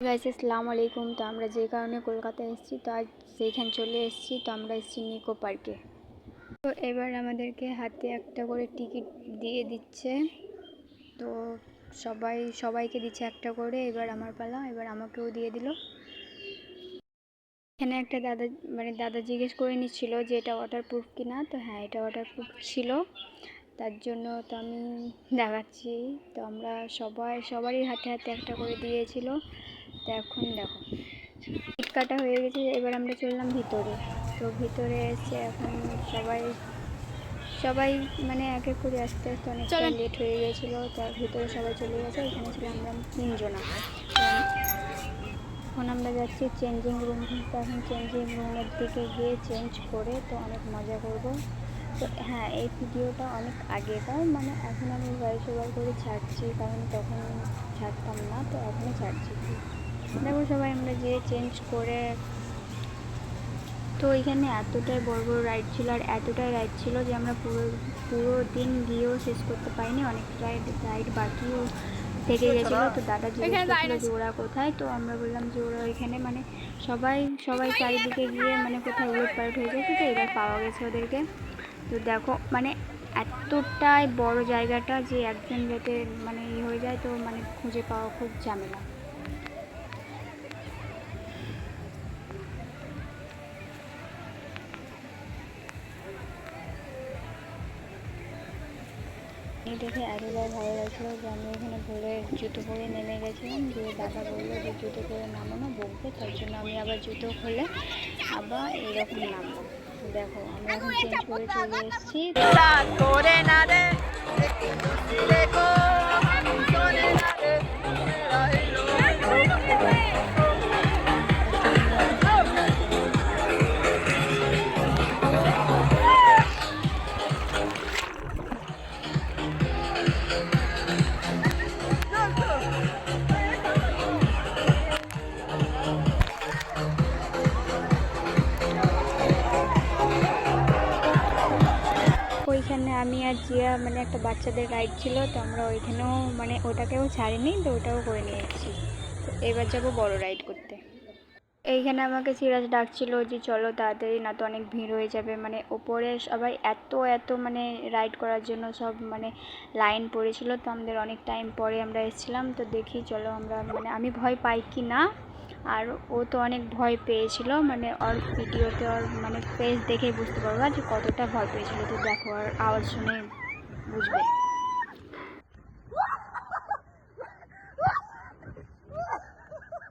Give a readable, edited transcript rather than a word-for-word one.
Guys আসসালামু আলাইকুম। তো আমরা যে কারণে কলকাতায় এসেছি, তো আজ সেইখানে চলে এসেছি। তো আমরা এসেছি নিকো পার্কে। তো এবার আমাদেরকে হাতে একটা করে টিকিট দিয়ে দিচ্ছে। তো সবাইকে দিচ্ছে একটা করে। এবার আমার পালা, এবার আমাকেও দিয়ে দিল। এখানে একটা দাদা জিজ্ঞেস করে নিচ্ছিল যে এটা ওয়াটারপ্রুফ কিনা। তো হ্যাঁ, এটা ওয়াটারপ্রুফ ছিল। তার জন্য তো আমি দেখাচ্ছি। তো আমরা সবারই হাতে হাতে একটা করে দিয়েছিল। তো এখন দেখো টিকিট কাটা হয়ে গেছে। এবার আমরা চললাম ভিতরে। তো ভিতরে এসে এখন সবাই মানে এক এক করে আস্তে আস্তে অনেকটা লেট হয়ে গেছিলো। তার ভিতরে সবাই চলে গেছে। এখানে ছিলাম আমরা 3 জনা। এখন আমরা যাচ্ছি চেঞ্জিং রুম। তো এখন চেঞ্জিং রুমের দিকে গিয়ে চেঞ্জ করে তো অনেক মজা করব। তো হ্যাঁ, এই ভিডিওটা অনেক আগেকার, মানে এখন আমি ভয়েস ওভার করে ছাড়ছি, কারণ তখন ছাড়তাম না। তো এখনই ছাড়ছি। দেখো সবাই আমরা গিয়ে চেঞ্জ করে। তো এখানে এতটাই বড় বড় রাইড ছিল, আর এতটাই রাইড ছিল যে আমরা পুরো দিন গিয়েও শেষ করতে পারিনি। অনেক রাইড বাকিও থেকে গেছিলো। তো দাদা জিজ্ঞেস করছিল যে ওরা কোথায়। তো আমরা বললাম যে ওরা ওইখানে, মানে সবাই চারিদিকে গিয়ে মানে কোথায় উলট পালট হয়ে গেছে। তো এবার পাওয়া গেছে ওদেরকে। তো দেখো মানে এতটাই বড় জায়গাটা যে একজন যাতে মানে হয়ে যায়, তো মানে খুঁজে পাওয়া খুব ঝামেলা। এই দেখে এতটাই ভালো লাগছিলো যে আমি ওখানে ভুলে জুতো পরে নেমে গেছিলাম। দিয়ে দাদা বললো যে জুতো পরে নামো না, বকবে। তার জন্য আমি আবার জুতো খুলে আবার এরকম নামলাম। তো দেখো আমরা এখন চেঞ্জ করে চলে এসেছি। ওইখানে আমি আর জিয়া মানে একটা বাচ্চাদের রাইড ছিল। তো আমরা ওইখানেও মানে ওটাকেও ছাড়িনি, তো ওটাও করে নিয়ে এসেছি। তো এবার যাবো বড় রাইড করতে। এইখানে আমাকে সিরাজ ডাকছিল যে চলো তাড়াতাড়ি, না তো অনেক ভিড় হয়ে যাবে। মানে ওপরে সবাই এত মানে রাইড করার জন্য সব মানে লাইন পড়েছিল। তো আমাদের অনেক টাইম পরে আমরা এসেছিলাম। তো দেখি চলো আমরা, মানে আমি ভয় পাই কি না, আর ও তো অনেক ভয় পেয়েছিল। মানে ওর ভিডিওতে ওর মানে ফেস দেখে বুঝতে পারবা যে কতটা ভয় পেয়েছিল। তো দেখো আর আওয়াজ শুনে বুঝবে।